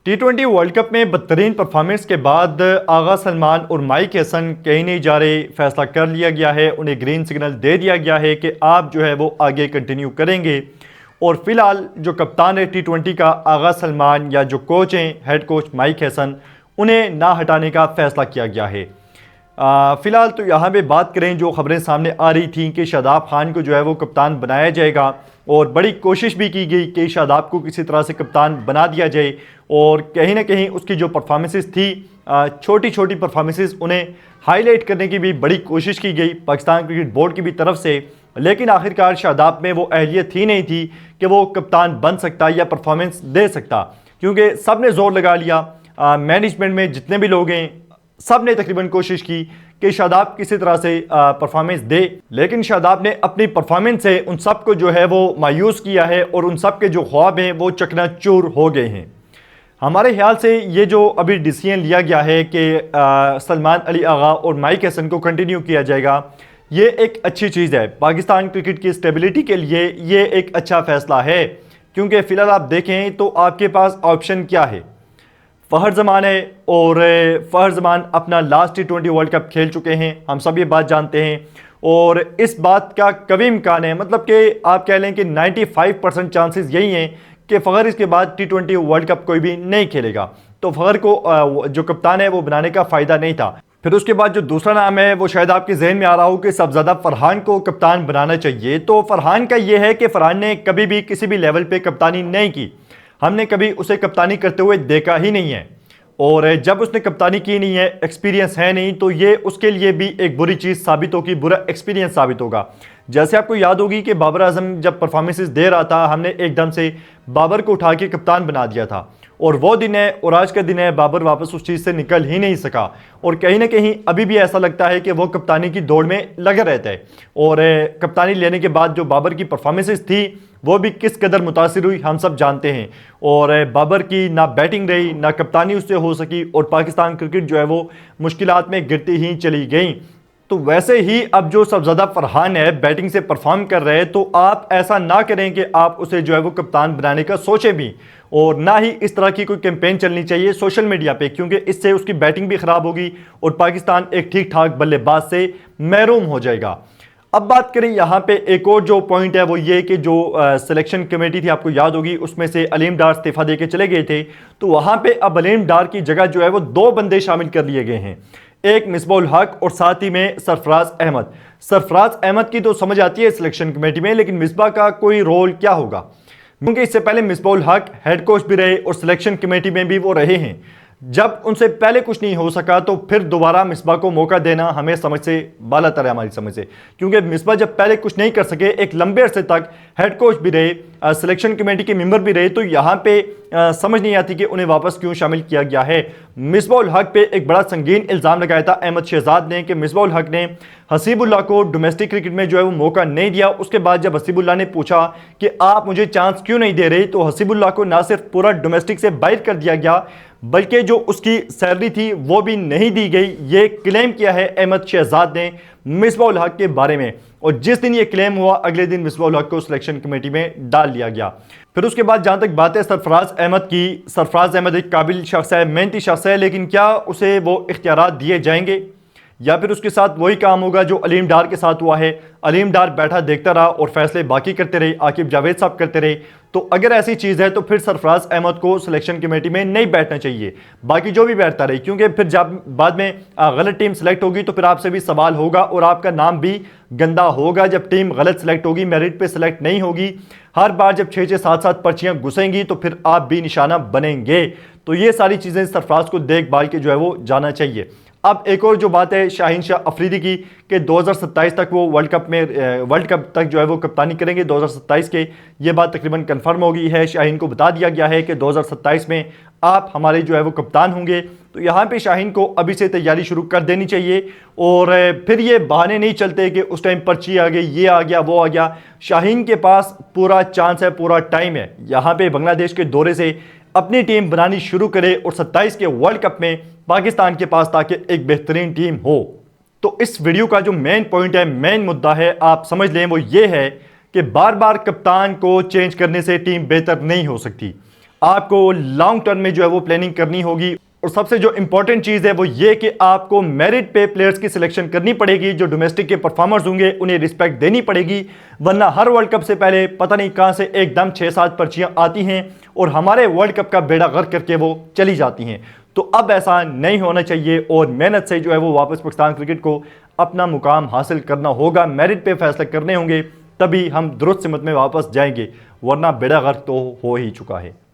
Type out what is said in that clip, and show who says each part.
Speaker 1: T20 world cup में बदतरीन performance के बाद आगा सलमान और माइक हैसन कहीं नहीं जा रहे। फैसला कर लिया गया है, उन्हें ग्रीन सिग्नल दे दिया गया है कि आप जो है वो आगे कंटिन्यू करेंगे। और फिलहाल जो कप्तान है T20 का आगा सलमान या जो कोच हैं हेड कोच माइक हैसन, उन्हें ना हटाने का फैसला किया गया है। फ़िलहाल तो यहाँ पे बात करें, जो खबरें सामने आ रही थी कि शादाब खान को जो है वो कप्तान बनाया जाएगा और बड़ी कोशिश भी की गई कि शादाब को किसी तरह से कप्तान बना दिया जाए। और कहीं ना कहीं उसकी जो परफॉर्मेंसेस थी, छोटी छोटी परफॉर्मेंसेस, उन्हें हाईलाइट करने की भी बड़ी कोशिश की गई पाकिस्तान क्रिकेट बोर्ड की भी तरफ से। लेकिन आखिरकार शादाब में वो अहलियत ही नहीं थी कि वो कप्तान बन सकता या परफॉर्मेंस दे सकता, क्योंकि सब ने जोर लगा लिया। मैनेजमेंट में जितने भी लोग हैं, सब ने तकरीबन कोशिश की कि शादाब किसी तरह से परफॉर्मेंस दे, लेकिन शादाब ने अपनी परफॉर्मेंस से उन सब को जो है वो मायूस किया है और उन सब के जो ख्वाब हैं वो चकनाचूर हो गए हैं। हमारे ख्याल से ये जो अभी डिसीजन लिया गया है कि सलमान अली आगा और माइक हैसन को कंटिन्यू किया जाएगा, ये एक अच्छी चीज़ है। पाकिस्तान क्रिकेट की स्टेबिलिटी के लिए ये एक अच्छा फ़ैसला है, क्योंकि फ़िलहाल आप देखें तो आपके पास ऑप्शन क्या है। फ़खर ज़मान है और फ़खर ज़मान अपना लास्ट T20 वर्ल्ड कप खेल चुके हैं, हम सब ये बात जानते हैं। और इस बात का कभी इम्कान है, मतलब कि आप कह लें कि 95% चांसेस यही हैं कि फ़खर इसके बाद T20 वर्ल्ड कप कोई भी नहीं खेलेगा। तो फ़खर को जो कप्तान है वो बनाने का फ़ायदा नहीं था। फिर उसके बाद जो दूसरा नाम है वो शायद आपके जहन में आ रहा हो कि सबसे ज़्यादा फ़रहान को कप्तान बनाना चाहिए। तो फ़रहान का ये है कि फ़रहान ने कभी भी किसी भी लेवल पे कप्तानी नहीं की, हमने कभी उसे कप्तानी करते हुए देखा ही नहीं है। और जब उसने कप्तानी की नहीं है, एक्सपीरियंस है नहीं, तो ये उसके लिए भी एक बुरी चीज़ साबित होगी, बुरा एक्सपीरियंस साबित होगा। जैसे आपको याद होगी कि बाबर आजम जब परफॉर्मेंसेस दे रहा था, हमने एकदम से बाबर को उठा के कप्तान बना दिया था। और वो दिन है और आज का दिन है, बाबर वापस उस चीज़ से निकल ही नहीं सका। और कहीं ना कहीं अभी भी ऐसा लगता है कि वो कप्तानी की दौड़ में लगा रहता है। और कप्तानी लेने के बाद जो बाबर की परफॉर्मेंसेस थी वो भी किस कदर मुतासिर हुई हम सब जानते हैं। और बाबर की ना बैटिंग रही, ना कप्तानी उससे हो सकी, और पाकिस्तान क्रिकेट जो है वो मुश्किलात में गिरती ही चली गई। तो वैसे ही अब जो सबसे ज़्यादा फरहान है बैटिंग से परफॉर्म कर रहे हैं, तो आप ऐसा ना करें कि आप उसे जो है वो कप्तान बनाने का सोचें भी, और ना ही इस तरह की कोई कैंपेन चलनी चाहिए सोशल मीडिया पे, क्योंकि इससे उसकी बैटिंग भी ख़राब होगी और पाकिस्तान एक ठीक ठाक बल्लेबाज से महरूम हो जाएगा। अब बात करें यहाँ पे एक और जो पॉइंट है वो ये कि जो सिलेक्शन कमेटी थी, आपको याद होगी, उसमें से अलीम डार इस्तीफा दे के चले गए थे। तो वहाँ पे अब अलीम डार की जगह जो है वो 2 बंदे शामिल कर लिए गए हैं, एक मिसबाह उल हक और साथ ही में सरफराज अहमद। सरफराज अहमद की तो समझ आती है सिलेक्शन कमेटी में, लेकिन मिसबाह का कोई रोल क्या होगा, क्योंकि इससे पहले मिसबाह उल हक हेड कोच भी रहे और सिलेक्शन कमेटी में भी वो रहे हैं। जब उनसे पहले कुछ नहीं हो सका तो फिर दोबारा मिसबाह को मौका देना हमें समझ से बालातर है, हमारी समझ से, क्योंकि मिसबाह जब पहले कुछ नहीं कर सके, एक लंबे अरसे तक हेड कोच भी रहे, सिलेक्शन कमेटी के मेंबर भी रहे, तो यहाँ पे समझ नहीं आती कि उन्हें वापस क्यों शामिल किया गया है। मिसबाह उल हक पे एक बड़ा संगीन इल्ज़ाम लगाया था अहमद शहजाद ने कि मिसबाह उल हक ने हसीबुल्लाह को डोमेस्टिक क्रिकेट में जो है वो मौका नहीं दिया। उसके बाद जब हसीबुल्लाह ने पूछा कि आप मुझे चांस क्यों नहीं दे रहे, तो हसीबुल्लाह को ना सिर्फ पूरा डोमेस्टिक से बाहर कर दिया गया, बल्कि जो उसकी सैलरी थी वो भी नहीं दी गई। ये क्लेम किया है अहमद शहजाद ने मिसबाह उल हक के बारे में, और जिस दिन ये क्लेम हुआ अगले दिन मिसबाह उल हक को सिलेक्शन कमेटी में डाल लिया गया। फिर उसके बाद जहाँ तक बात है सरफराज अहमद की, सरफराज अहमद एक काबिल शख्स है, मेहनती शख्स है, लेकिन क्या उसे वो इख्तियारात दिए जाएंगे या फिर उसके साथ वही काम होगा जो अलीम डार के साथ हुआ है। अलीम डार बैठा देखता रहा और फैसले बाकी करते रहे, आकिब जावेद साहब करते रहे। तो अगर ऐसी चीज़ है तो फिर सरफराज अहमद को सिलेक्शन कमेटी में नहीं बैठना चाहिए, बाकी जो भी बैठता रहे, क्योंकि फिर जब बाद में गलत टीम सेलेक्ट होगी तो फिर आपसे भी सवाल होगा और आपका नाम भी गंदा होगा। जब टीम गलत सेलेक्ट होगी, मेरिट पे सेलेक्ट नहीं होगी, हर बार जब 6-6 7-7 पर्चियाँ घुसेंगी तो फिर आप भी निशाना बनेंगे। तो ये सारी चीज़ें सरफराज को देखभाल के जो है वो जाना चाहिए। अब एक और जो बात है शाहीन शाह अफरीदी की कि 2027 तक वो वर्ल्ड कप तक जो है वो कप्तानी करेंगे 2027 के, ये बात तकरीबन कंफर्म हो गई है। शाहीन को बता दिया गया है कि 2027 में आप हमारे जो है वो कप्तान होंगे। तो यहाँ पे शाहीन को अभी से तैयारी शुरू कर देनी चाहिए, और फिर ये बहाने नहीं चलते कि उस टाइम पर्ची आ गई, ये आ गया, वो आ गया। शाहीन के पास पूरा चांस है, पूरा टाइम है यहाँ पे बांग्लादेश के दौरे से अपनी टीम बनानी शुरू करे और 27 के वर्ल्ड कप में पाकिस्तान के पास ताकि एक बेहतरीन टीम हो। तो इस वीडियो का जो मेन पॉइंट है, मेन मुद्दा है, आप समझ लें, वो ये है कि बार बार कप्तान को चेंज करने से टीम बेहतर नहीं हो सकती। आपको लॉन्ग टर्म में जो है वो प्लानिंग करनी होगी। और सबसे जो इंपॉर्टेंट चीज़ है वो ये कि आपको मेरिट पे प्लेयर्स की सिलेक्शन करनी पड़ेगी। जो डोमेस्टिक के परफॉर्मर्स होंगे उन्हें रिस्पेक्ट देनी पड़ेगी, वरना हर वर्ल्ड कप से पहले पता नहीं कहां से एकदम 6-7 पर्चियां आती हैं और हमारे वर्ल्ड कप का बेड़ा गर्क करके वो चली जाती हैं। तो अब ऐसा नहीं होना चाहिए और मेहनत से जो है वो वापस पाकिस्तान क्रिकेट को अपना मुकाम हासिल करना होगा। मेरिट पे फैसले करने होंगे, तभी हम दुरुस्त सिमत में वापस जाएंगे, वरना बेड़ा गर्क तो हो ही चुका है।